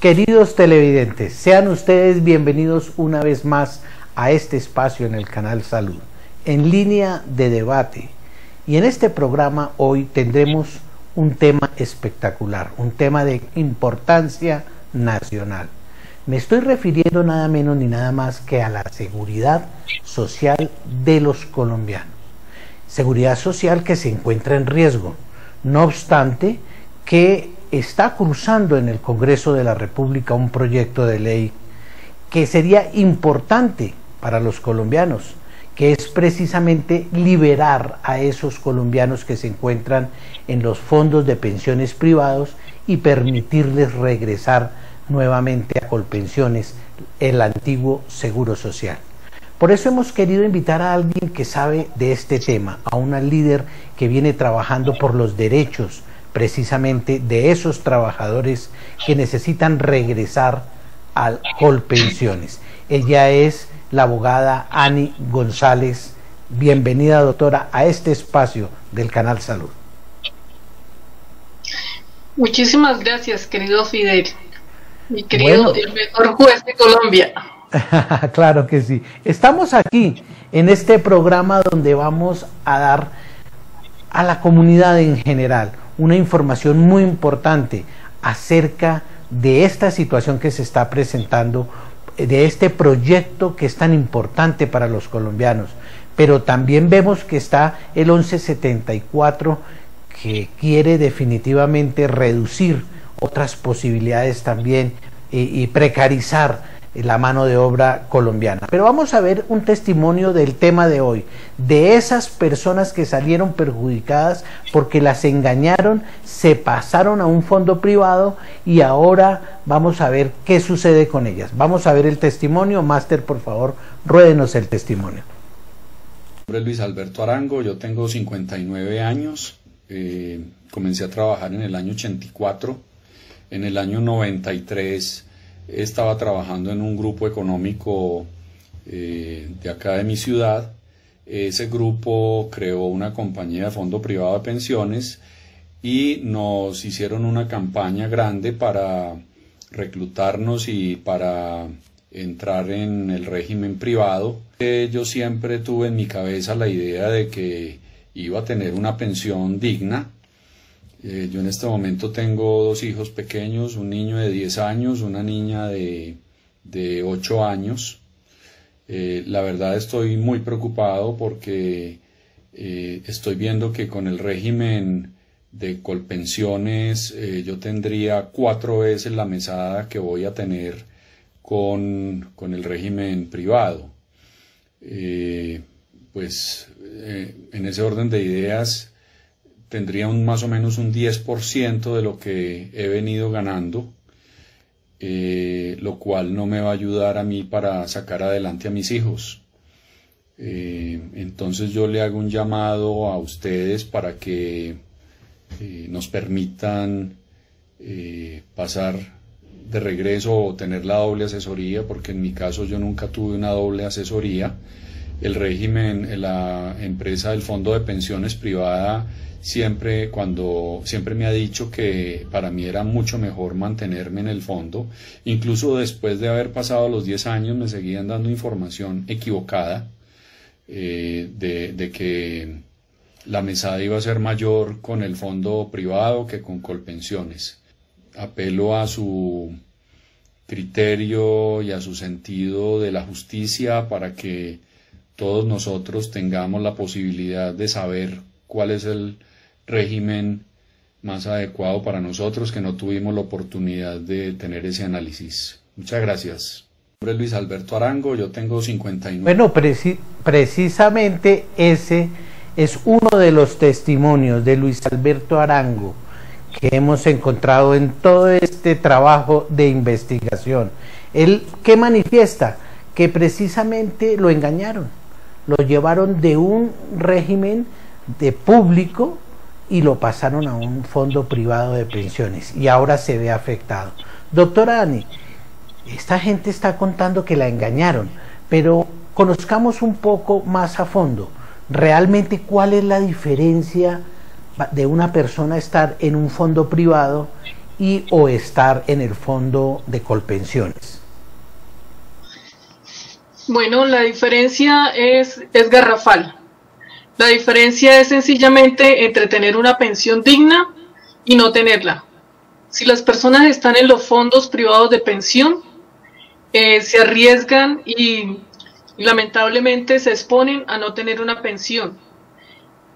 Queridos televidentes, sean ustedes bienvenidos una vez más a este espacio en el canal Salud, en línea de debate. Y en este programa hoy tendremos un tema espectacular, un tema de importancia nacional. Me estoy refiriendo nada menos ni nada más que a la seguridad social de los colombianos. Seguridad social que se encuentra en riesgo, no obstante que está cruzando en el Congreso de la República un proyecto de ley que sería importante para los colombianos, que es precisamente liberar a esos colombianos que se encuentran en los fondos de pensiones privados y permitirles regresar nuevamente a Colpensiones, el antiguo Seguro Social. Por eso hemos querido invitar a alguien que sabe de este tema, a una líder que viene trabajando por los derechos precisamente de esos trabajadores que necesitan regresar a Colpensiones. Ella es la abogada Ani González. Bienvenida, doctora, a este espacio del canal Salud. Muchísimas gracias, querido Fidel, mi querido, el mejor juez de Colombia. Claro que sí. Estamos aquí en este programa donde vamos a dar a la comunidad en general una información muy importante acerca de esta situación que se está presentando, de este proyecto que es tan importante para los colombianos. Pero también vemos que está el 1174, que quiere definitivamente reducir otras posibilidades también y precarizar la mano de obra colombiana. Pero vamos a ver un testimonio del tema de hoy, de esas personas que salieron perjudicadas porque las engañaron, se pasaron a un fondo privado y ahora vamos a ver qué sucede con ellas. Vamos a ver el testimonio. Máster, por favor, ruédenos el testimonio. Mi nombre es Luis Alberto Arango, yo tengo 59 años, comencé a trabajar en el año 84, en el año 93 estaba trabajando en un grupo económico de acá de mi ciudad. Ese grupo creó una compañía de fondo privado de pensiones y nos hicieron una campaña grande para reclutarnos y para entrar en el régimen privado. Yo siempre tuve en mi cabeza la idea de que iba a tener una pensión digna. Yo en este momento tengo dos hijos pequeños, un niño de 10 años, una niña de 8 años. La verdad estoy muy preocupado porque estoy viendo que con el régimen de Colpensiones yo tendría 4 veces la mesada que voy a tener con el régimen privado. En ese orden de ideas tendría más o menos un 10% de lo que he venido ganando, lo cual no me va a ayudar a mí para sacar adelante a mis hijos. Entonces yo le hago un llamado a ustedes para que nos permitan pasar de regreso o tener la doble asesoría, porque en mi caso yo nunca tuve una doble asesoría. El régimen, la empresa del fondo de pensiones privada siempre me ha dicho que para mí era mucho mejor mantenerme en el fondo. Incluso después de haber pasado los 10 años me seguían dando información equivocada de que la mesada iba a ser mayor con el fondo privado que con Colpensiones. Apelo a su criterio y a su sentido de la justicia para que todos nosotros tengamos la posibilidad de saber cuál es el régimen más adecuado para nosotros, que no tuvimos la oportunidad de tener ese análisis. Muchas gracias. Mi nombre es Luis Alberto Arango, yo tengo 59. Bueno, precisamente ese es uno de los testimonios de Luis Alberto Arango que hemos encontrado en todo este trabajo de investigación. Él, ¿qué manifiesta? Que precisamente lo engañaron, lo llevaron de un régimen de público y lo pasaron a un fondo privado de pensiones y ahora se ve afectado. Doctora Ani, esta gente está contando que la engañaron, pero conozcamos un poco más a fondo, realmente cuál es la diferencia de una persona estar en un fondo privado y o estar en el fondo de Colpensiones? Bueno, la diferencia es garrafal. La diferencia es sencillamente entre tener una pensión digna y no tenerla. Si las personas están en los fondos privados de pensión, se arriesgan y lamentablemente se exponen a no tener una pensión.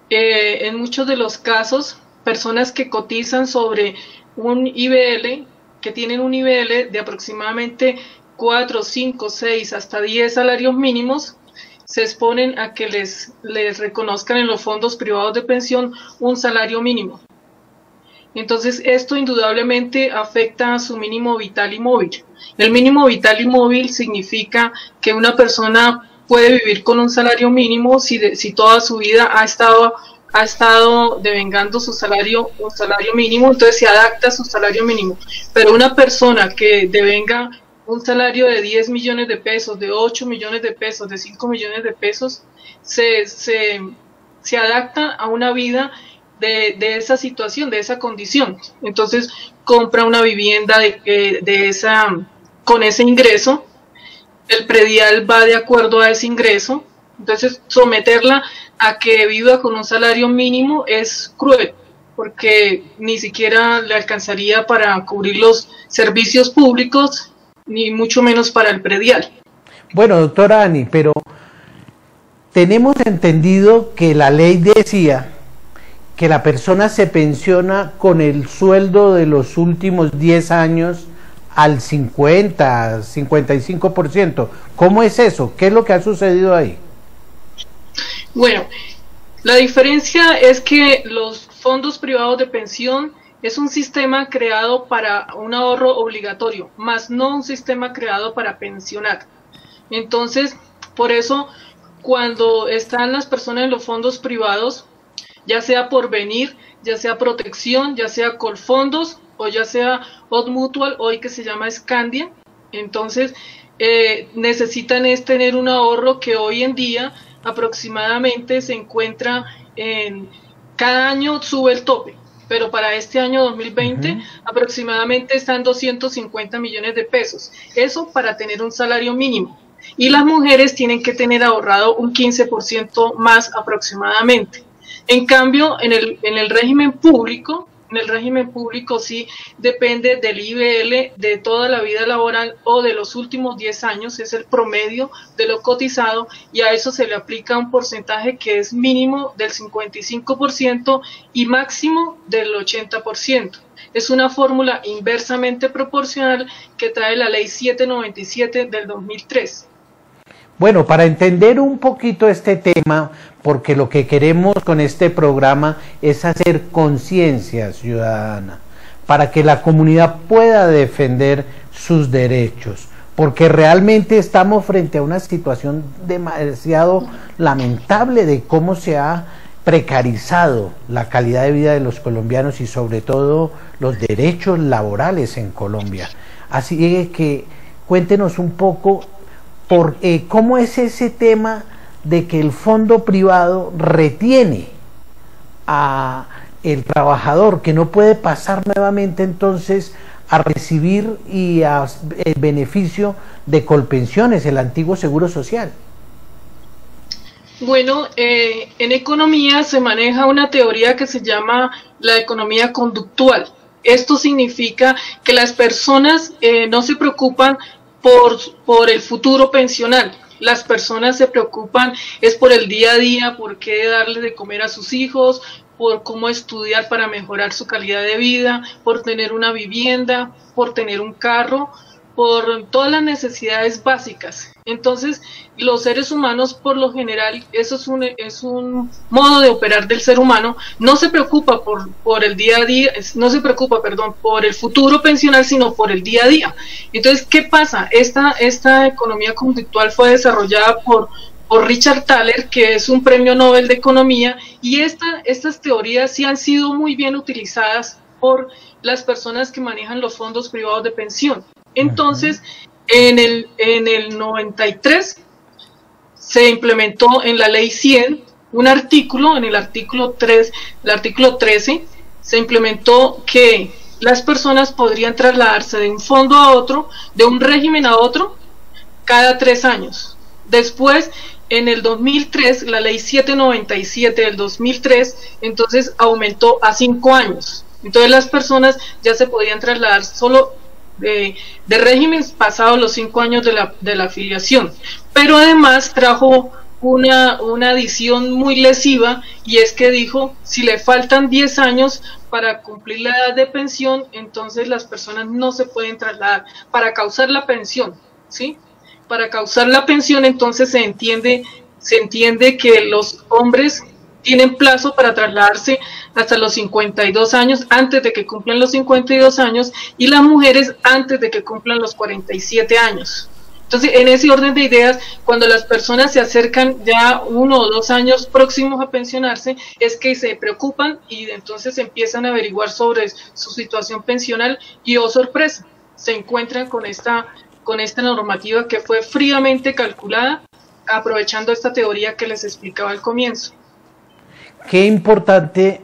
En muchos de los casos, personas que cotizan sobre un IBL, que tienen un IBL de aproximadamente 4, 5, 6, hasta 10 salarios mínimos, se exponen a que les reconozcan en los fondos privados de pensión un salario mínimo. Entonces, esto indudablemente afecta a su mínimo vital y móvil. El mínimo vital y móvil significa que una persona puede vivir con un salario mínimo si toda su vida ha estado devengando un salario mínimo, entonces se adapta a su salario mínimo. Pero una persona que devenga un salario de 10 millones de pesos, de 8 millones de pesos, de 5 millones de pesos, se adapta a una vida de esa situación, de esa condición. Entonces compra una vivienda con ese ingreso, el predial va de acuerdo a ese ingreso, entonces someterla a que viva con un salario mínimo es cruel, porque ni siquiera le alcanzaría para cubrir los servicios públicos, ni mucho menos para el predial. Bueno, doctora Ani, pero tenemos entendido que la ley decía que la persona se pensiona con el sueldo de los últimos 10 años al 50, 55%. ¿Cómo es eso? ¿Qué es lo que ha sucedido ahí? Bueno, la diferencia es que los fondos privados de pensión es un sistema creado para un ahorro obligatorio, más no un sistema creado para pensionar. Entonces, por eso, cuando están las personas en los fondos privados, ya sea Porvenir, ya sea Protección, ya sea Colfondos, o ya sea Odd Mutual, hoy que se llama Scandia, entonces necesitan tener un ahorro que hoy en día aproximadamente se encuentra cada año sube el tope, pero para este año 2020 aproximadamente están 250 millones de pesos, eso para tener un salario mínimo, y las mujeres tienen que tener ahorrado un 15% más aproximadamente. En cambio, en el régimen público sí depende del IBL de toda la vida laboral o de los últimos 10 años, es el promedio de lo cotizado, y a eso se le aplica un porcentaje que es mínimo del 55% y máximo del 80%. Es una fórmula inversamente proporcional que trae la ley 797 del 2003. Bueno, para entender un poquito este tema, porque lo que queremos con este programa es hacer conciencia ciudadana, para que la comunidad pueda defender sus derechos, porque realmente estamos frente a una situación demasiado lamentable de cómo se ha precarizado la calidad de vida de los colombianos y sobre todo los derechos laborales en Colombia. Así que cuéntenos un poco cómo es ese tema de que el fondo privado retiene a el trabajador, que no puede pasar nuevamente entonces a recibir el beneficio de Colpensiones, el antiguo Seguro Social. Bueno, en economía se maneja una teoría que se llama la economía conductual. Esto significa que las personas no se preocupan por el futuro pensional. Las personas se preocupan es por el día a día, por qué darle de comer a sus hijos, por cómo estudiar para mejorar su calidad de vida, por tener una vivienda, por tener un carro, por todas las necesidades básicas. Entonces, los seres humanos, por lo general, eso es un modo de operar del ser humano, no se preocupa por el día a día, no se preocupa, perdón, por el futuro pensional, sino por el día a día. Entonces, ¿qué pasa? Esta economía conductual fue desarrollada por Richard Thaler, que es un premio Nobel de Economía, y estas teorías sí han sido muy bien utilizadas por las personas que manejan los fondos privados de pensión. Entonces, en el 93 se implementó en la ley 100 un artículo, en el artículo 13, se implementó que las personas podrían trasladarse de un fondo a otro, de un régimen a otro, cada 3 años. Después, en el 2003, la ley 797 del 2003, entonces aumentó a 5 años. Entonces las personas ya se podían trasladar solo de regímenes pasados los 5 años de la afiliación. Pero además trajo una adición muy lesiva, y es que dijo, si le faltan 10 años para cumplir la edad de pensión, entonces las personas no se pueden trasladar para causar la pensión, ¿sí? Para causar la pensión, entonces se entiende que los hombres tienen plazo para trasladarse hasta los 52 años, antes de que cumplan los 52 años, y las mujeres antes de que cumplan los 47 años. Entonces, en ese orden de ideas, cuando las personas se acercan ya 1 o 2 años próximos a pensionarse, es que se preocupan y entonces empiezan a averiguar sobre su situación pensional y, oh sorpresa, se encuentran con esta normativa que fue fríamente calculada, aprovechando esta teoría que les explicaba al comienzo. Qué importante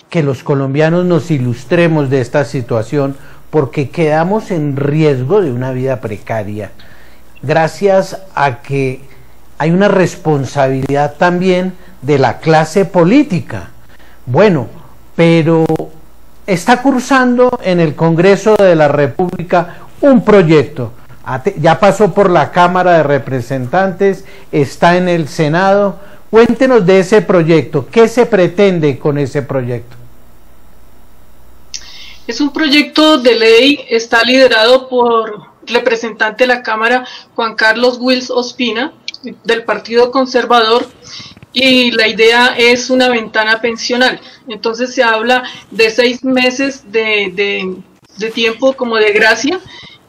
que los colombianos nos ilustremos de esta situación, porque quedamos en riesgo de una vida precaria, gracias a que hay una responsabilidad también de la clase política. Bueno, pero está cursando en el Congreso de la República un proyecto, ya pasó por la Cámara de Representantes, está en el Senado. Cuéntenos de ese proyecto, ¿qué se pretende con ese proyecto? Es un proyecto de ley, está liderado por representante de la Cámara, Juan Carlos Wills Ospina, del Partido Conservador, y la idea es una ventana pensional. Entonces se habla de 6 meses de tiempo como de gracia.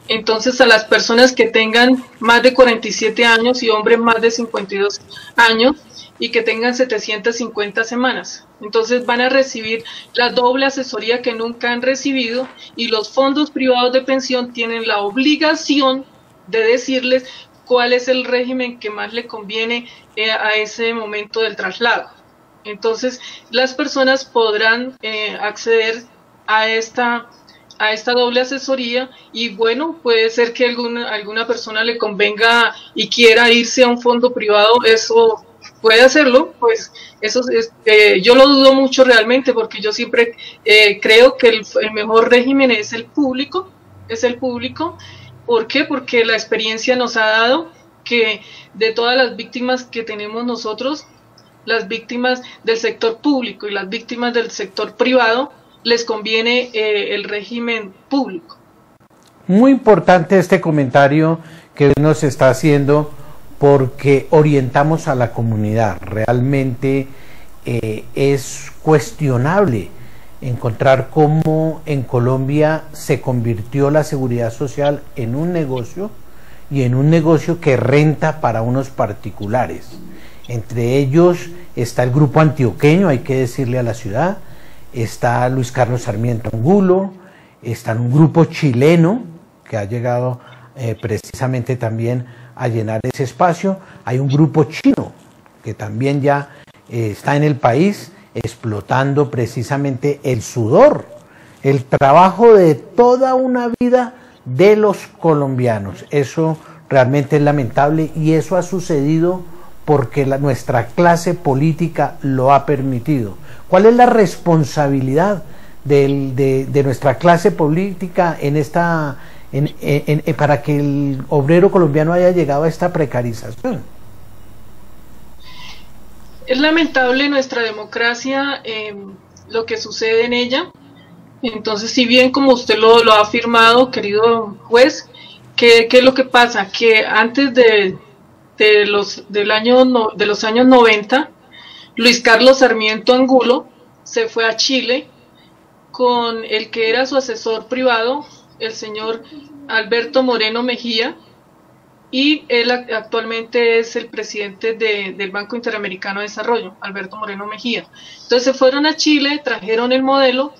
Entonces a las personas que tengan más de 47 años y hombres más de 52 años y que tengan 750 semanas. Entonces van a recibir la doble asesoría que nunca han recibido, y los fondos privados de pensión tienen la obligación de decirles cuál es el régimen que más le conviene a ese momento del traslado. Entonces las personas podrán acceder a esta doble asesoría, y bueno, puede ser que alguna persona le convenga y quiera irse a un fondo privado, eso puede hacerlo, pues eso es, yo lo dudo mucho realmente, porque yo siempre creo que el mejor régimen es el público. ¿Por qué? Porque la experiencia nos ha dado que de todas las víctimas que tenemos nosotros, las víctimas del sector público y las víctimas del sector privado, les conviene el régimen público. Muy importante este comentario que nos está haciendo, porque orientamos a la comunidad. Realmente es cuestionable encontrar cómo en Colombia se convirtió la seguridad social en un negocio, y en un negocio que renta para unos particulares. Entre ellos está el Grupo Antioqueño, hay que decirle a la ciudad, está Luis Carlos Sarmiento Angulo, está un grupo chileno que ha llegado precisamente también a llenar ese espacio, hay un grupo chino que también ya está en el país explotando precisamente el sudor, el trabajo de toda una vida de los colombianos. Eso realmente es lamentable, y eso ha sucedido porque nuestra clase política lo ha permitido. ¿Cuál es la responsabilidad de nuestra clase política para que el obrero colombiano haya llegado a esta precarización? Es lamentable nuestra democracia, lo que sucede en ella. Entonces, si bien como usted lo ha afirmado, querido juez, ¿qué es lo que pasa? Que antes de los años 90, Luis Carlos Sarmiento Angulo se fue a Chile con el que era su asesor privado, el señor Alberto Moreno Mejía, y él actualmente es el presidente del Banco Interamericano de Desarrollo, Alberto Moreno Mejía. Entonces se fueron a Chile, trajeron el modelo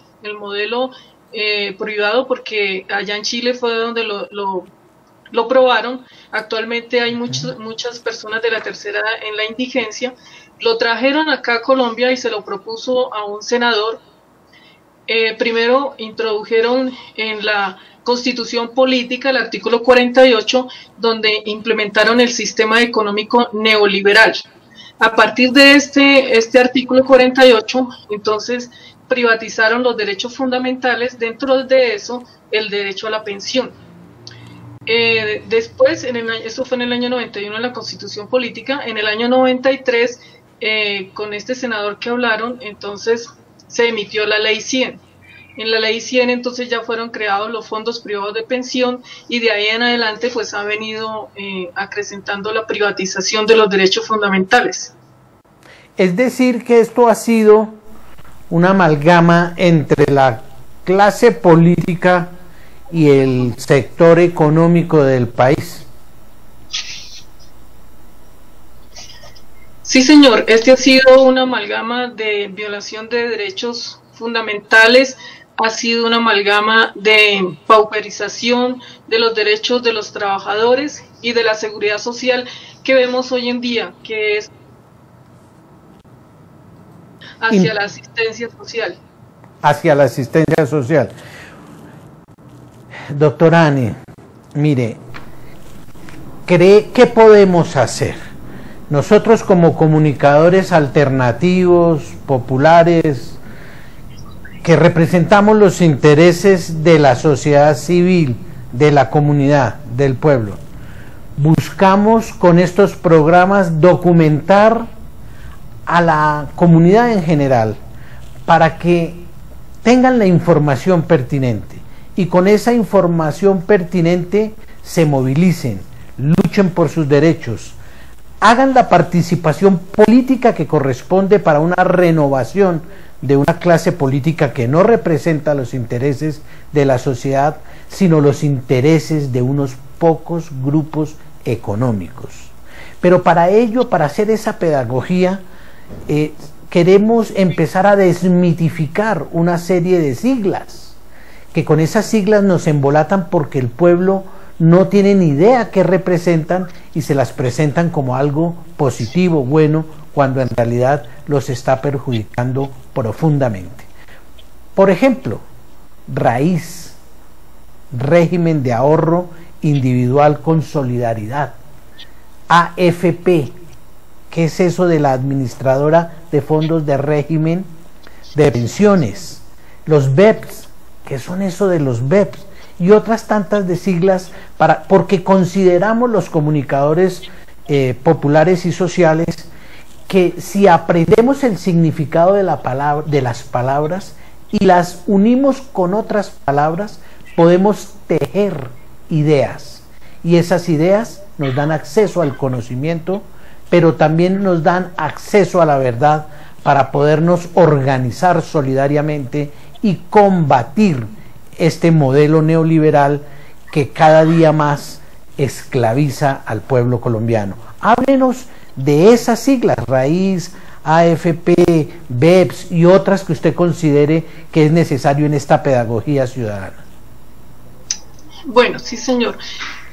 privado, porque allá en Chile fue donde lo probaron. Actualmente hay muchas personas de la tercera edad en la indigencia. Lo trajeron acá a Colombia y se lo propuso a un senador. primero introdujeron en la Constitución Política el artículo 48, donde implementaron el sistema económico neoliberal. A partir de este artículo 48, entonces privatizaron los derechos fundamentales, dentro de eso el derecho a la pensión. Después, esto fue en el año 91 en la Constitución Política, en el año 93, con este senador que hablaron, entonces se emitió la Ley 100. En la Ley 100 entonces ya fueron creados los fondos privados de pensión y de ahí en adelante pues ha venido acrecentando la privatización de los derechos fundamentales. Es decir que esto ha sido una amalgama entre la clase política y el sector económico del país. Sí, señor, este ha sido una amalgama de violación de derechos fundamentales, ha sido una amalgama de pauperización de los derechos de los trabajadores y de la seguridad social que vemos hoy en día, que es hacia la asistencia social. Hacia la asistencia social. Doctora Anne, mire, ¿qué podemos hacer? Nosotros como comunicadores alternativos, populares, que representamos los intereses de la sociedad civil, de la comunidad, del pueblo, buscamos con estos programas documentar a la comunidad en general para que tengan la información pertinente y con esa información pertinente se movilicen, luchen por sus derechos, hagan la participación política que corresponde para una renovación de una clase política que no representa los intereses de la sociedad, sino los intereses de unos pocos grupos económicos. Pero para ello, para hacer esa pedagogía, queremos empezar a desmitificar una serie de siglas, que con esas siglas nos embolatan porque el pueblo no tiene ni idea qué representan y se las presentan como algo positivo, bueno, cuando en realidad los está perjudicando profundamente. Por ejemplo, RAIZ, régimen de ahorro individual con solidaridad. AFP, ¿qué es eso de la administradora de fondos de régimen de pensiones? Los BEPS, ¿qué son eso de los BEPS? Y otras tantas de siglas, porque consideramos los comunicadores populares y sociales que si aprendemos el significado de las palabras y las unimos con otras palabras, podemos tejer ideas. Y esas ideas nos dan acceso al conocimiento, pero también nos dan acceso a la verdad para podernos organizar solidariamente y combatir este modelo neoliberal que cada día más esclaviza al pueblo colombiano. Háblenos de esas siglas, RAIZ, AFP, BEPS y otras que usted considere que es necesario en esta pedagogía ciudadana. Bueno, sí, señor.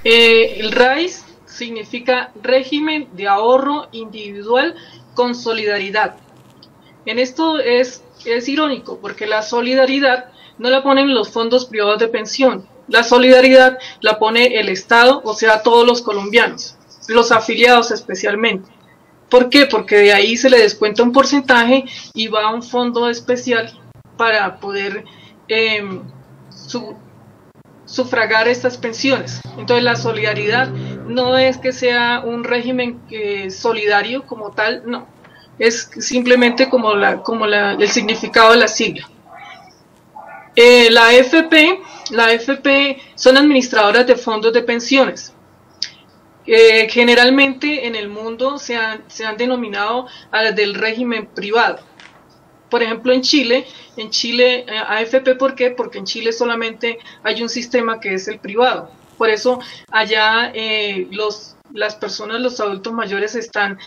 El RAIZ significa régimen de ahorro individual con solidaridad. En esto es irónico, porque la solidaridad no la ponen los fondos privados de pensión, la solidaridad la pone el Estado, o sea, todos los colombianos, los afiliados especialmente. ¿Por qué? Porque de ahí se le descuenta un porcentaje y va a un fondo especial para poder sufragar estas pensiones. Entonces la solidaridad no es que sea un régimen solidario como tal, no, es simplemente como el significado de la sigla. La AFP son administradoras de fondos de pensiones. Generalmente en el mundo se han denominado a las del régimen privado. Por ejemplo, en Chile, AFP, ¿por qué? Porque en Chile solamente hay un sistema que es el privado. Por eso allá las personas, los adultos mayores están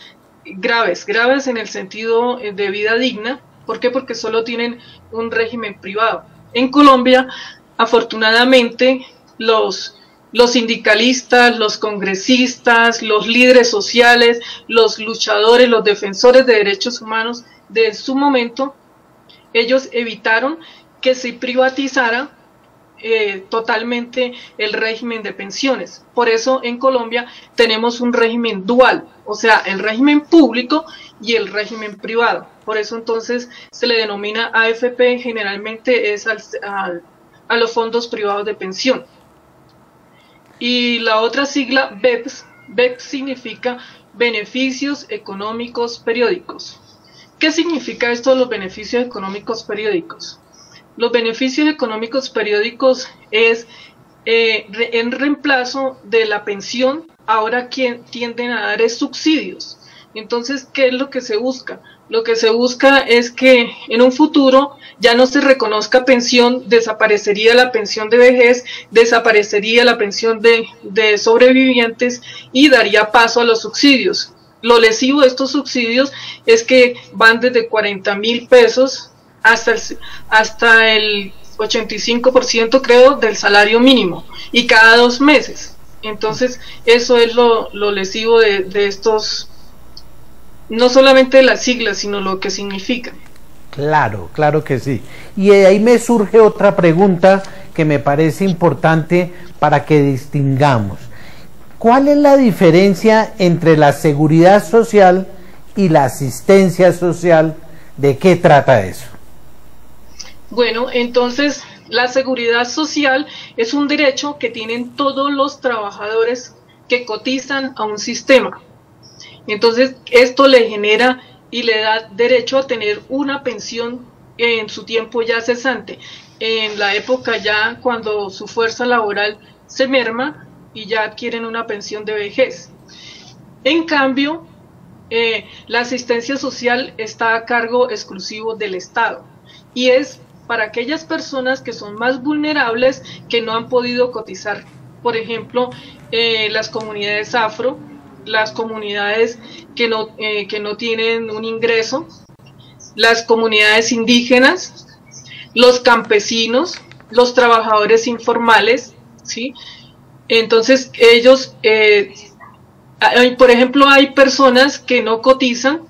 graves en el sentido de vida digna. ¿Por qué? Porque solo tienen un régimen privado. En Colombia, afortunadamente, los sindicalistas, los congresistas, los líderes sociales, los luchadores, los defensores de derechos humanos de su momento, ellos evitaron que se privatizara totalmente el régimen de pensiones. Por eso en Colombia tenemos un régimen dual, o sea, el régimen público y el régimen privado. Por eso entonces se le denomina AFP, generalmente es a los fondos privados de pensión. Y la otra sigla, BEPS, BEPS significa beneficios económicos periódicos. ¿Qué significa esto de los beneficios económicos periódicos? Los beneficios económicos periódicos es en reemplazo de la pensión, ahora quien tienden a dar es subsidios. Entonces, ¿qué es lo que se busca? Lo que se busca es que en un futuro ya no se reconozca pensión, desaparecería la pensión de vejez, desaparecería la pensión de sobrevivientes y daría paso a los subsidios. Lo lesivo de estos subsidios es que van desde 40.000 pesos hasta el 85% creo del salario mínimo y cada 2 meses. Entonces eso es lo lesivo de estos, no solamente de las siglas, sino lo que significan. Claro, claro que sí. Y de ahí me surge otra pregunta que me parece importante para que distingamos. ¿Cuál es la diferencia entre la seguridad social y la asistencia social? ¿De qué trata eso? Bueno, entonces la seguridad social es un derecho que tienen todos los trabajadores que cotizan a un sistema. Entonces esto le genera y le da derecho a tener una pensión en su tiempo ya cesante, en la época ya cuando su fuerza laboral se merma y ya adquieren una pensión de vejez. En cambio, la asistencia social está a cargo exclusivo del Estado y es para aquellas personas que son más vulnerables, que no han podido cotizar. Por ejemplo, las comunidades afro, las comunidades que no tienen un ingreso, las comunidades indígenas, los campesinos, los trabajadores informales, ¿sí? Entonces ellos, por ejemplo, hay personas que no cotizan,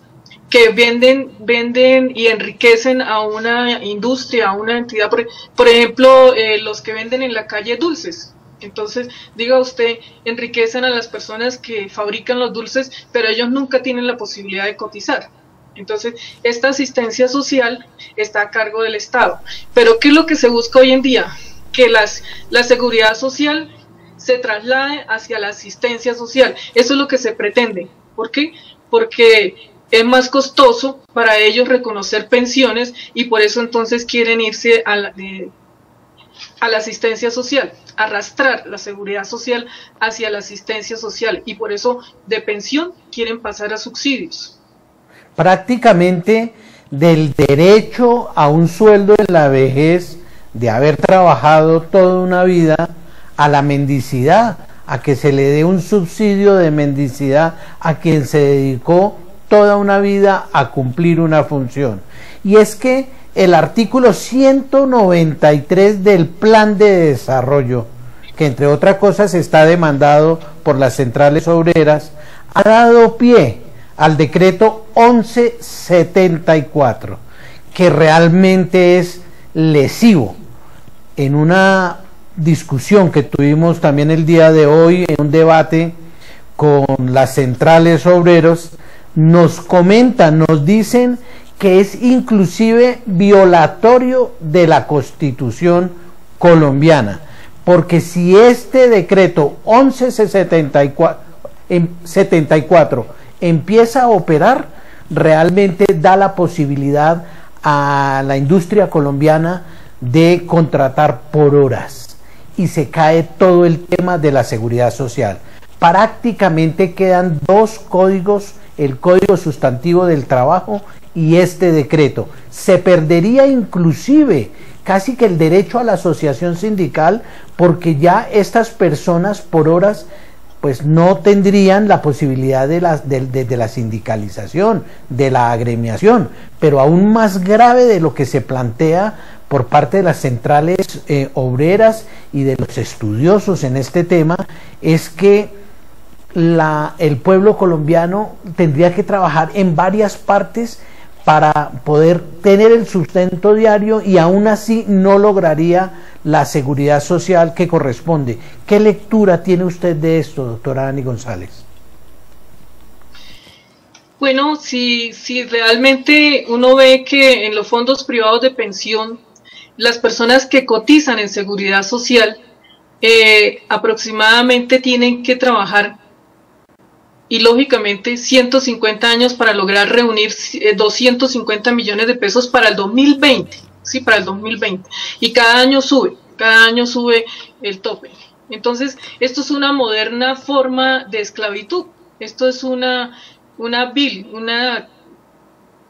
que venden y enriquecen a una industria, a una entidad, por ejemplo, los que venden en la calle dulces. Entonces, diga usted, enriquecen a las personas que fabrican los dulces, pero ellos nunca tienen la posibilidad de cotizar. Entonces, esta asistencia social está a cargo del Estado. Pero, ¿qué es lo que se busca hoy en día? Que la seguridad social se traslade hacia la asistencia social. Eso es lo que se pretende. ¿Por qué? Porque es más costoso para ellos reconocer pensiones y por eso entonces quieren irse a la asistencia social, arrastrar la seguridad social hacia la asistencia social y por eso de pensión quieren pasar a subsidios. Prácticamente del derecho a un sueldo en la vejez, de haber trabajado toda una vida, a la mendicidad, a que se le dé un subsidio de mendicidad a quien se dedicó toda una vida a cumplir una función. Y es que el artículo 193 del Plan de Desarrollo, que entre otras cosas está demandado por las centrales obreras, ha dado pie al decreto 1174, que realmente es lesivo. En una discusión que tuvimos también el día de hoy, en un debate con las centrales obreros, nos comentan, nos dicen que es inclusive violatorio de la Constitución colombiana, porque si este decreto 1174 empieza a operar, realmente da la posibilidad a la industria colombiana de contratar por horas y se cae todo el tema de la seguridad social. Prácticamente quedan dos códigos, el Código Sustantivo del Trabajo y este decreto. Se perdería inclusive casi que el derecho a la asociación sindical, porque ya estas personas por horas pues no tendrían la posibilidad de la sindicalización, de la agremiación. Pero aún más grave de lo que se plantea por parte de las centrales obreras y de los estudiosos en este tema es que el pueblo colombiano tendría que trabajar en varias partes para poder tener el sustento diario y aún así no lograría la seguridad social que corresponde. ¿Qué lectura tiene usted de esto, doctora Dani González? Bueno, si realmente uno ve que en los fondos privados de pensión, las personas que cotizan en seguridad social aproximadamente tienen que trabajar y lógicamente 150 años para lograr reunir 250 millones de pesos para el 2020, sí, para el 2020, y cada año sube el tope. Entonces, esto es una moderna forma de esclavitud, esto es una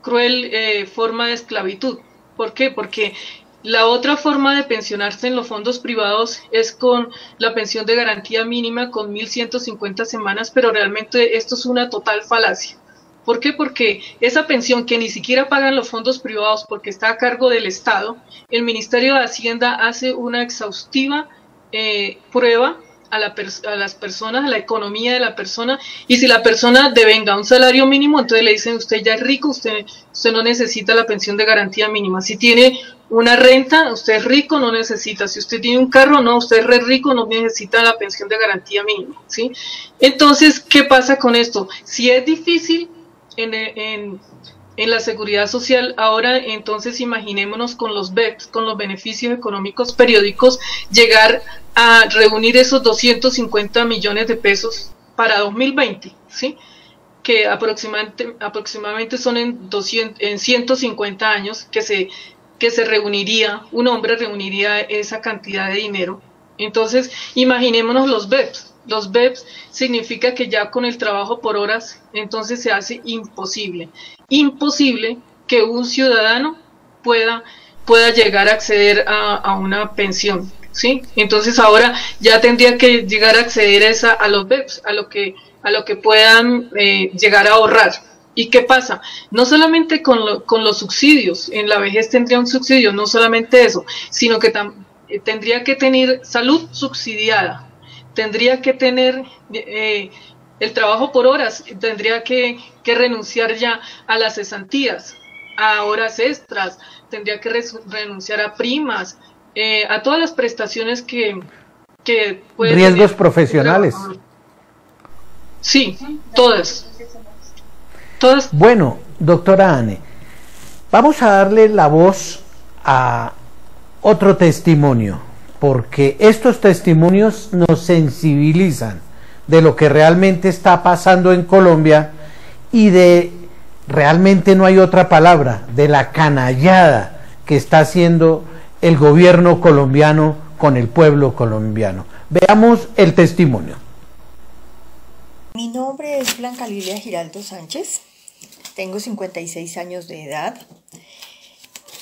cruel forma de esclavitud. ¿Por qué? Porque la otra forma de pensionarse en los fondos privados es con la pensión de garantía mínima con 1.150 semanas, pero realmente esto es una total falacia. ¿Por qué? Porque esa pensión que ni siquiera pagan los fondos privados porque está a cargo del Estado, el Ministerio de Hacienda hace una exhaustiva prueba a las personas, a la economía de la persona, y si la persona devenga un salario mínimo, entonces le dicen usted ya es rico, usted no necesita la pensión de garantía mínima. Si tiene una renta, usted es rico, no necesita. Si usted tiene un carro, no, usted es rico, no necesita la pensión de garantía mínima, ¿sí? Entonces, ¿qué pasa con esto? Si es difícil en la seguridad social, ahora entonces imaginémonos con los BEPS, con los beneficios económicos periódicos, llegar a reunir esos 250 millones de pesos para 2020, ¿sí? Que aproximadamente son en 150 años que se reuniría, un hombre reuniría esa cantidad de dinero. Entonces, imaginémonos los BEPS. Los BEPS significa que ya con el trabajo por horas, entonces se hace imposible que un ciudadano pueda llegar a acceder a una pensión, ¿sí? Entonces ahora ya tendría que llegar a acceder a los BEPS, a lo que puedan llegar a ahorrar. ¿Y qué pasa? No solamente con los subsidios, en la vejez tendría un subsidio, no solamente eso, sino que tendría que tener salud subsidiada, tendría que tener el trabajo por horas, tendría que renunciar ya a las cesantías, a horas extras, tendría que renunciar a primas, a todas las prestaciones que puede riesgos tener profesionales. Sí, todas. Bueno, doctora Anne, vamos a darle la voz a otro testimonio, porque estos testimonios nos sensibilizan de lo que realmente está pasando en Colombia y realmente no hay otra palabra, de la canallada que está haciendo el gobierno colombiano con el pueblo colombiano. Veamos el testimonio. Mi nombre es Blanca Lilia Giraldo Sánchez, tengo 56 años de edad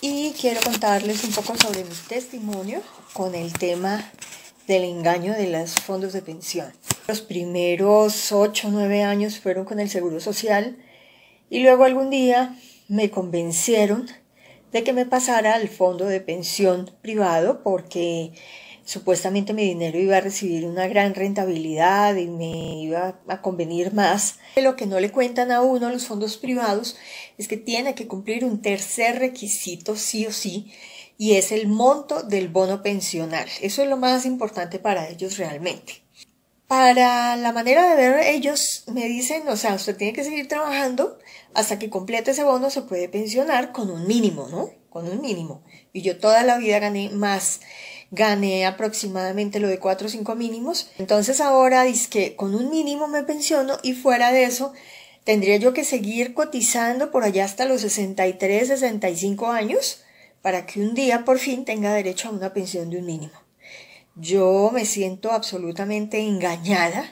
y quiero contarles un poco sobre mi testimonio con el tema del engaño de los fondos de pensión. Los primeros 8 o 9 años fueron con el Seguro Social y luego algún día me convencieron de que me pasara al fondo de pensión privado porque supuestamente mi dinero iba a recibir una gran rentabilidad y me iba a convenir más. Lo que no le cuentan a uno los fondos privados es que tiene que cumplir un tercer requisito sí o sí, y es el monto del bono pensional. Eso es lo más importante para ellos realmente. Para la manera de ver, ellos me dicen, o sea, usted tiene que seguir trabajando hasta que complete ese bono, se puede pensionar con un mínimo, ¿no? Con un mínimo. Y yo toda la vida gané aproximadamente lo de 4 o 5 mínimos. Entonces ahora dice que con un mínimo me pensiono y fuera de eso tendría yo que seguir cotizando por allá hasta los 63, 65 años para que un día por fin tenga derecho a una pensión de un mínimo. Yo me siento absolutamente engañada.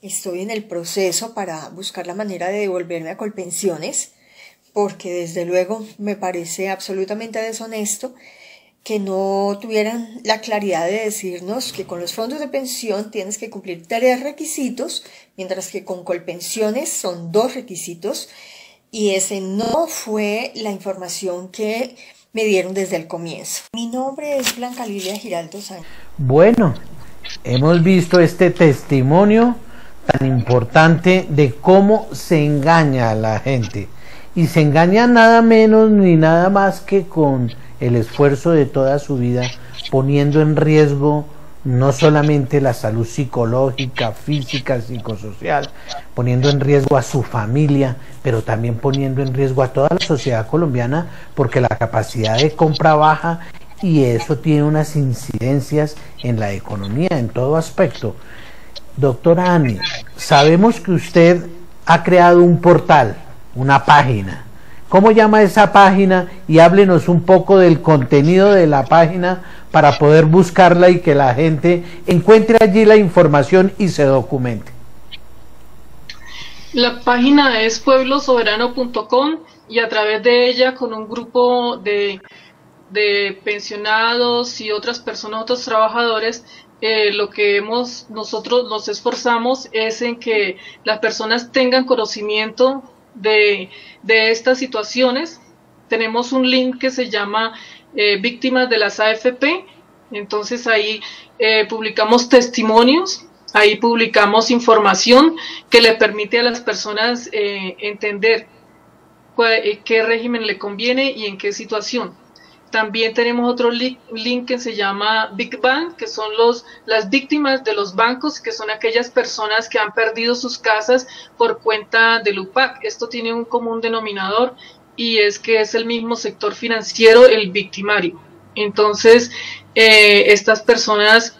Estoy en el proceso para buscar la manera de devolverme a Colpensiones, porque desde luego me parece absolutamente deshonesto que no tuvieran la claridad de decirnos que con los fondos de pensión tienes que cumplir 3 requisitos, mientras que con Colpensiones son 2 requisitos, y ese no fue la información que me dieron desde el comienzo. Mi nombre es Blanca Lilia Giraldo Sánchez. Bueno, hemos visto este testimonio tan importante de cómo se engaña a la gente. y se engañan nada menos ni nada más que con el esfuerzo de toda su vida, poniendo en riesgo no solamente la salud psicológica, física, psicosocial, poniendo en riesgo a su familia, pero también poniendo en riesgo a toda la sociedad colombiana, porque la capacidad de compra baja y eso tiene unas incidencias en la economía, en todo aspecto. Doctora Ani, sabemos que usted ha creado un portal, una página. ¿Cómo llama esa página? Y háblenos un poco del contenido de la página para poder buscarla y que la gente encuentre allí la información y se documente. La página es pueblosoberano.com y a través de ella, con un grupo de pensionados y otras personas, otros trabajadores, lo que nosotros nos esforzamos es en que las personas tengan conocimiento de estas situaciones. Tenemos un link que se llama Víctimas de las AFP, entonces ahí publicamos testimonios, ahí publicamos información que le permite a las personas entender qué régimen le conviene y en qué situación. También tenemos otro link que se llama Big Bang, que son las víctimas de los bancos, que son aquellas personas que han perdido sus casas por cuenta del UPAC. Esto tiene un común denominador y es que es el mismo sector financiero el victimario. Entonces, estas personas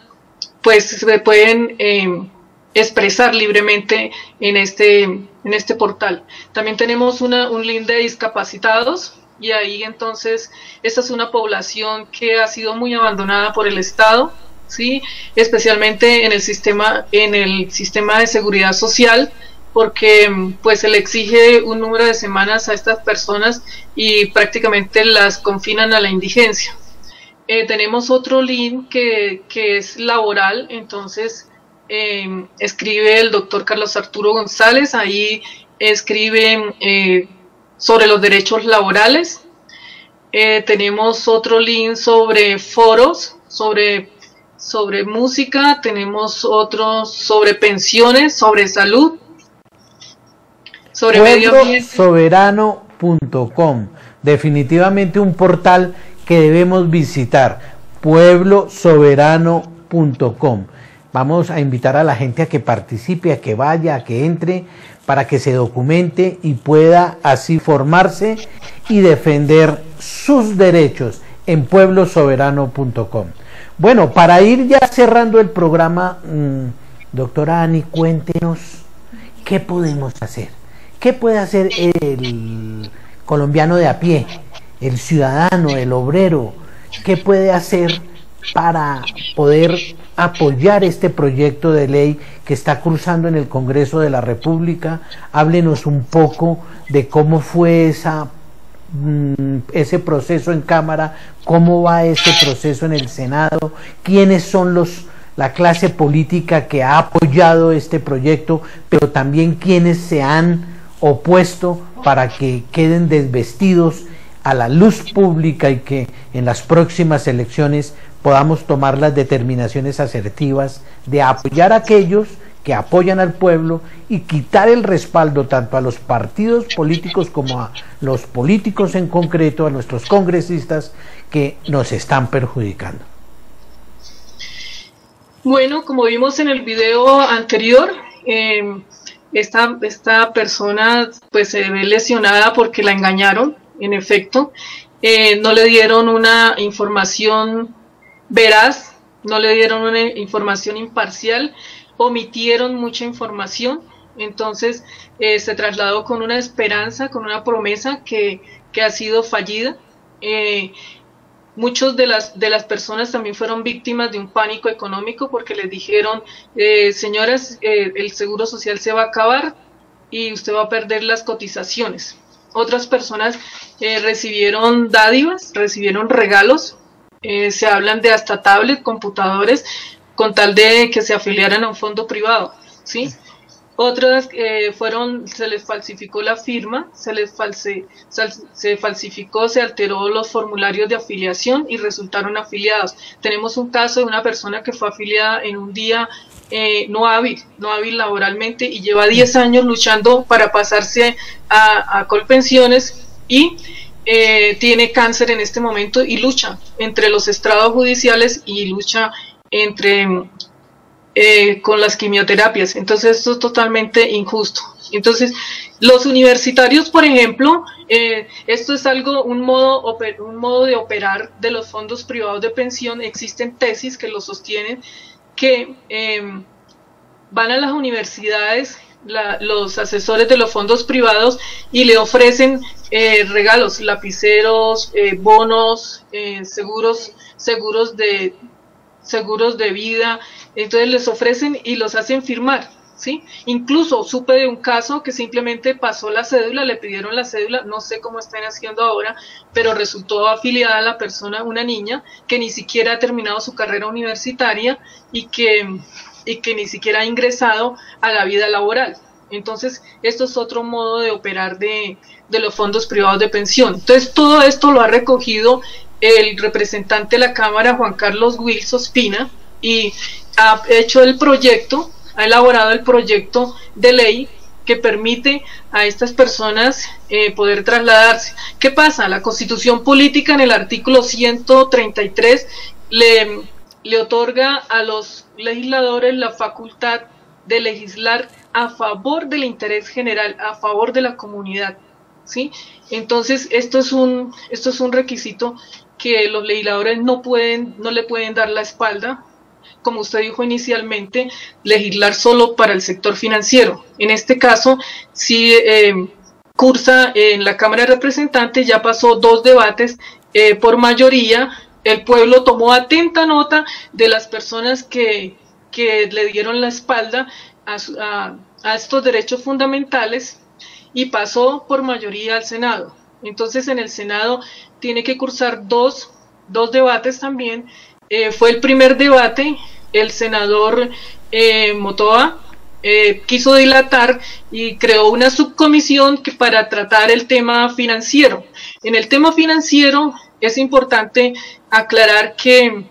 pues se pueden expresar libremente en este portal. También tenemos un link de discapacitados. Y ahí entonces esta es una población que ha sido muy abandonada por el Estado, ¿sí? Especialmente en el sistema de seguridad social, porque pues se le exige un número de semanas a estas personas y prácticamente las confinan a la indigencia. Tenemos otro link que es laboral, entonces escribe el doctor Carlos Arturo González, ahí escribe sobre los derechos laborales. Tenemos otro link sobre foros, sobre música, tenemos otros sobre pensiones, sobre salud, sobre medio ambiente. Pueblosoberano.com, definitivamente un portal que debemos visitar, pueblosoberano.com. Vamos a invitar a la gente a que participe, a que vaya, a que entre, para que se documente y pueda así formarse y defender sus derechos en pueblosoberano.com. Bueno, para ir ya cerrando el programa, doctora Ani, cuéntenos qué podemos hacer. ¿Qué puede hacer el colombiano de a pie, el ciudadano, el obrero? ¿Qué puede hacer para poder apoyar este proyecto de ley que está cruzando en el Congreso de la República? Háblenos un poco de cómo fue ese proceso en Cámara, cómo va ese proceso en el Senado, quiénes son la clase política que ha apoyado este proyecto, pero también quienes se han opuesto para que queden desvestidos a la luz pública y que en las próximas elecciones podamos tomar las determinaciones asertivas de apoyar a aquellos que apoyan al pueblo y quitar el respaldo tanto a los partidos políticos como a los políticos en concreto, a nuestros congresistas que nos están perjudicando. Bueno, como vimos en el video anterior, esta persona pues se ve lesionada porque la engañaron, en efecto, no le dieron una información veraz, no le dieron una información imparcial, omitieron mucha información, entonces se trasladó con una esperanza, con una promesa que ha sido fallida. Muchos de las personas también fueron víctimas de un pánico económico porque les dijeron, señoras, el seguro social se va a acabar y usted va a perder las cotizaciones. Otras personas recibieron dádivas, recibieron regalos, se hablan de hasta tablets, computadores, con tal de que se afiliaran a un fondo privado, ¿sí? otras se les falsificó la firma, se falsificó, se alteró los formularios de afiliación y resultaron afiliados. Tenemos un caso de una persona que fue afiliada en un día no hábil laboralmente y lleva 10 años luchando para pasarse a Colpensiones y tiene cáncer en este momento y lucha entre los estrados judiciales y lucha con las quimioterapias. Entonces esto es totalmente injusto. Entonces los universitarios, por ejemplo, esto es un modo de operar de los fondos privados de pensión. Existen tesis que lo sostienen, que van a las universidades los asesores de los fondos privados y le ofrecen regalos, lapiceros, bonos, seguros de vida. Entonces les ofrecen y los hacen firmar, ¿sí? Incluso supe de un caso que simplemente pasó la cédula, le pidieron la cédula, no sé cómo están haciendo ahora, pero resultó afiliada a la persona, una niña que ni siquiera ha terminado su carrera universitaria y que ni siquiera ha ingresado a la vida laboral. Entonces esto es otro modo de operar de los fondos privados de pensión. Entonces todo esto lo ha recogido el representante de la Cámara, Juan Carlos Wills Ospina, y ha elaborado el proyecto de ley que permite a estas personas poder trasladarse. ¿Qué pasa? La Constitución Política en el artículo 133 le otorga a los legisladores la facultad de legislar a favor del interés general, a favor de la comunidad, ¿sí? Entonces esto es un requisito que los legisladores no le pueden dar la espalda, como usted dijo inicialmente, legislar solo para el sector financiero. En este caso, si cursa en la Cámara de Representantes, ya pasó 2 debates por mayoría. El pueblo tomó atenta nota de las personas que le dieron la espalda a estos derechos fundamentales y pasó por mayoría al Senado. Entonces en el Senado tiene que cursar dos debates también. Fue el primer debate, el senador Motoa quiso dilatar y creó una subcomisión para tratar el tema financiero. En el tema financiero es importante aclarar que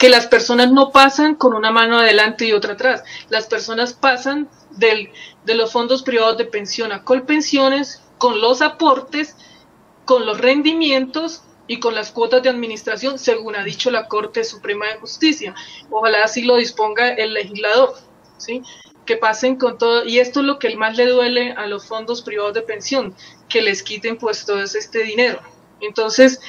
las personas no pasan con una mano adelante y otra atrás. Las personas pasan de los fondos privados de pensión a Colpensiones con los aportes, con los rendimientos y con las cuotas de administración, según ha dicho la Corte Suprema de Justicia. Ojalá así lo disponga el legislador, ¿sí? Que pasen con todo, y esto es lo que más le duele a los fondos privados de pensión, que les quiten pues todo este dinero. Entonces,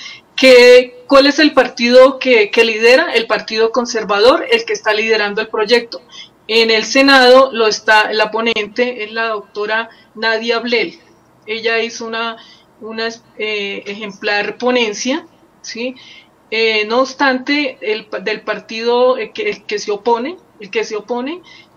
¿cuál es el partido que lidera? El Partido Conservador, el que está liderando el proyecto. En el Senado la ponente es la doctora Nadia Blel. Ella hizo una ejemplar ponencia, ¿sí? No obstante, del partido el que se opone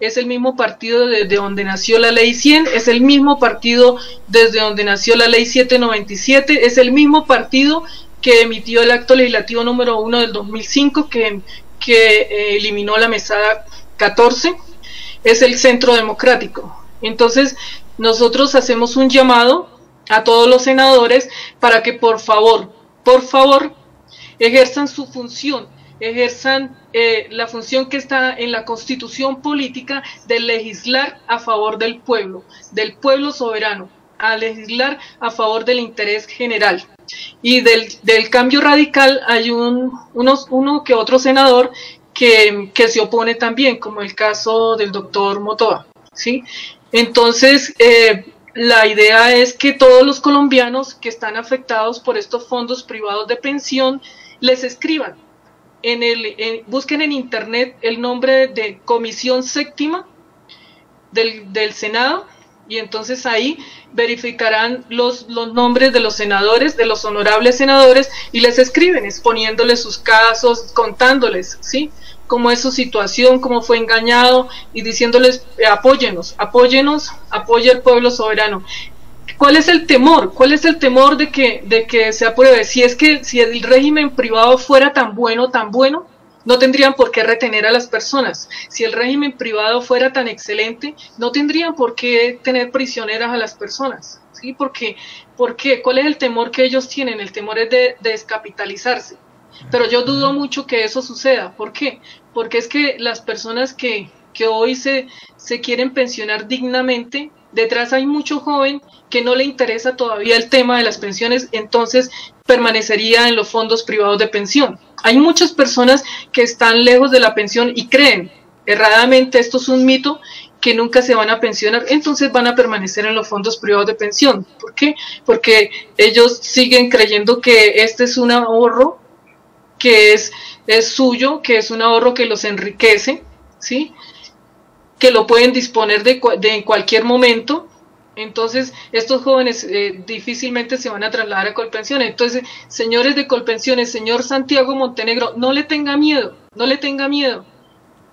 es el mismo partido desde donde nació la ley 100, es el mismo partido desde donde nació la ley 797, es el mismo partido que emitió el acto legislativo número 1 del 2005 que eliminó la mesada 14, es el Centro Democrático. Entonces nosotros hacemos un llamado a todos los senadores para que por favor ejerzan su función, ejerzan la función que está en la Constitución Política de legislar a favor del pueblo soberano, a legislar a favor del interés general. Y del cambio radical hay uno que otro senador que se opone también, como el caso del doctor Motoa, ¿sí? Entonces, la idea es que todos los colombianos que están afectados por estos fondos privados de pensión les escriban. Busquen en internet el nombre de Comisión Séptima del Senado, y entonces ahí verificarán los nombres de los senadores, de los honorables senadores, y les escriben exponiéndoles sus casos, contándoles, ¿sí?, cómo es su situación, cómo fue engañado, y diciéndoles apóyenos, apoye al pueblo soberano. ¿Cuál es el temor? ¿Cuál es el temor de que se apruebe? Si el régimen privado fuera tan bueno, No tendrían por qué retener a las personas. Si el régimen privado fuera tan excelente, no tendrían por qué tener prisioneras a las personas. ¿Sí? ¿Por qué? ¿Cuál es el temor que ellos tienen? El temor es de descapitalizarse. Pero yo dudo mucho que eso suceda. ¿Por qué? Porque es que las personas que hoy se quieren pensionar dignamente, detrás hay mucho joven que no le interesa todavía el tema de las pensiones, entonces permanecería en los fondos privados de pensión. Hay muchas personas que están lejos de la pensión y creen erradamente, esto es un mito, que nunca se van a pensionar, entonces van a permanecer en los fondos privados de pensión. ¿Por qué? Porque ellos siguen creyendo que este es un ahorro que es suyo, que es un ahorro que los enriquece, ¿sí? Que lo pueden disponer de en cualquier momento. Entonces estos jóvenes difícilmente se van a trasladar a Colpensiones. Entonces, señores de Colpensiones, señor Santiago Montenegro, no le tenga miedo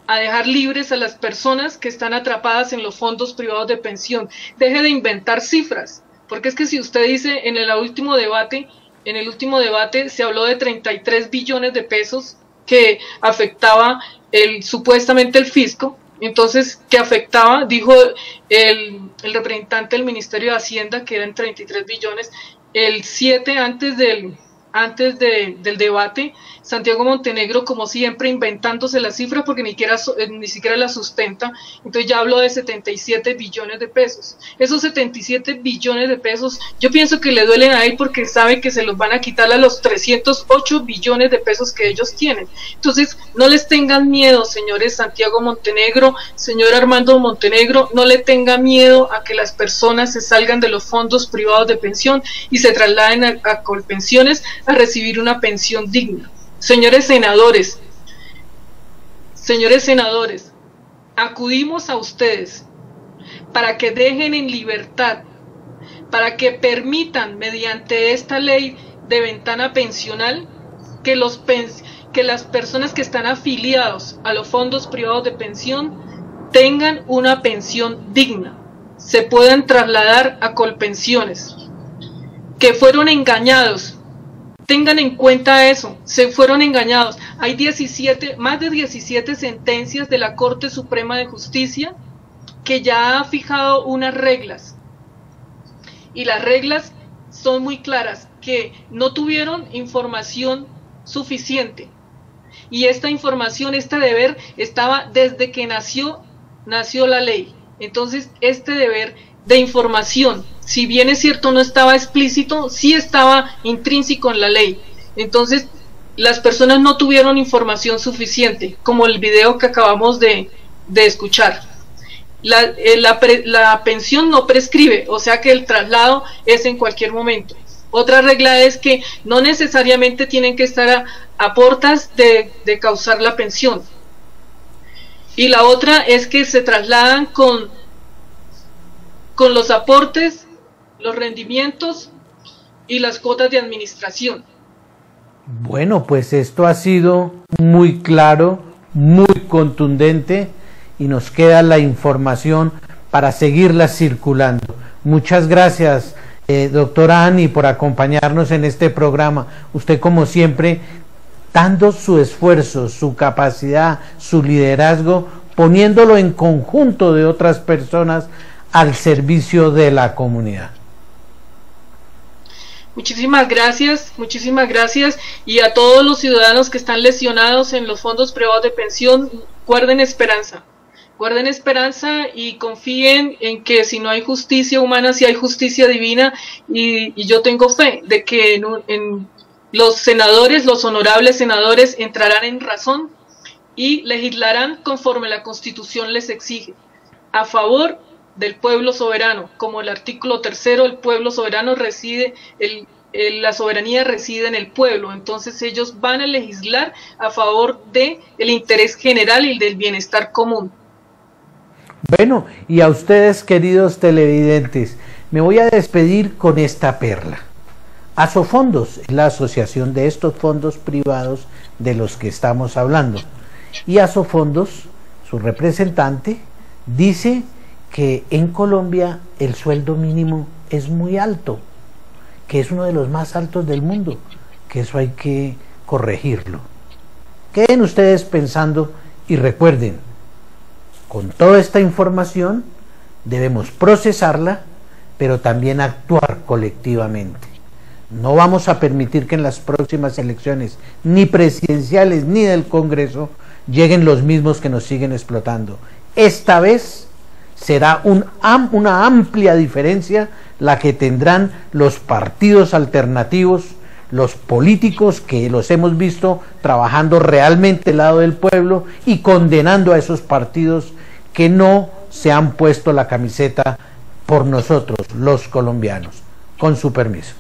a dejar libres a las personas que están atrapadas en los fondos privados de pensión. Deje de inventar cifras, porque es que si usted dice en el último debate se habló de 33 billones de pesos que afectaba supuestamente el fisco. Entonces, que afectaba, dijo el representante del Ministerio de Hacienda, que eran 33 billones, el 7 antes del debate, Santiago Montenegro, como siempre, inventándose las cifras porque ni siquiera las sustenta, entonces ya habló de 77 billones de pesos. Esos 77 billones de pesos, yo pienso que le duelen a él porque sabe que se los van a quitar a los 308 billones de pesos que ellos tienen. Entonces, no les tengan miedo, señores Santiago Montenegro, señor Armando Montenegro, no le tengan miedo a que las personas se salgan de los fondos privados de pensión y se trasladen a Colpensiones a recibir una pensión digna. Señores senadores, acudimos a ustedes para que dejen en libertad, para que permitan mediante esta ley de ventana pensional que las personas que están afiliados a los fondos privados de pensión tengan una pensión digna, se puedan trasladar a Colpensiones, que fueron engañados. Tengan en cuenta eso, se fueron engañados. Hay más de 17 sentencias de la Corte Suprema de Justicia que ya ha fijado unas reglas. Y las reglas son muy claras, que no tuvieron información suficiente. Y esta información, este deber, estaba desde que nació la ley. Entonces, este deber de información, si bien es cierto no estaba explícito, sí estaba intrínseco en la ley. Entonces, las personas no tuvieron información suficiente, como el video que acabamos de escuchar. La pensión no prescribe, o sea que el traslado es en cualquier momento. Otra regla es que no necesariamente tienen que estar a portas de causar la pensión. Y la otra es que se trasladan con los aportes, los rendimientos y las cuotas de administración. Bueno, pues esto ha sido muy claro, muy contundente y nos queda la información para seguirla circulando. Muchas gracias, doctora Ani, por acompañarnos en este programa. Usted, como siempre, dando su esfuerzo, su capacidad, su liderazgo, poniéndolo en conjunto de otras personas al servicio de la comunidad. Muchísimas gracias, y a todos los ciudadanos que están lesionados en los fondos privados de pensión, guarden esperanza y confíen en que si no hay justicia humana, si hay justicia divina, y yo tengo fe de que en los senadores, los honorables senadores, entrarán en razón y legislarán conforme la Constitución les exige, a favor del pueblo soberano. Como el artículo 3, el pueblo soberano reside, la soberanía reside en el pueblo. Entonces ellos van a legislar a favor del interés general y del bienestar común. Bueno, y a ustedes, queridos televidentes, me voy a despedir con esta perla. Asofondos es la asociación de estos fondos privados de los que estamos hablando. Y Asofondos, su representante, dice que en Colombia el sueldo mínimo es muy alto, que es uno de los más altos del mundo, que eso hay que corregirlo. Queden ustedes pensando y recuerden, con toda esta información debemos procesarla, pero también actuar colectivamente. No vamos a permitir que en las próximas elecciones, ni presidenciales ni del Congreso, lleguen los mismos que nos siguen explotando. Esta vez será una amplia diferencia la que tendrán los partidos alternativos, los políticos que los hemos visto trabajando realmente al lado del pueblo y condenando a esos partidos que no se han puesto la camiseta por nosotros, los colombianos. Con su permiso.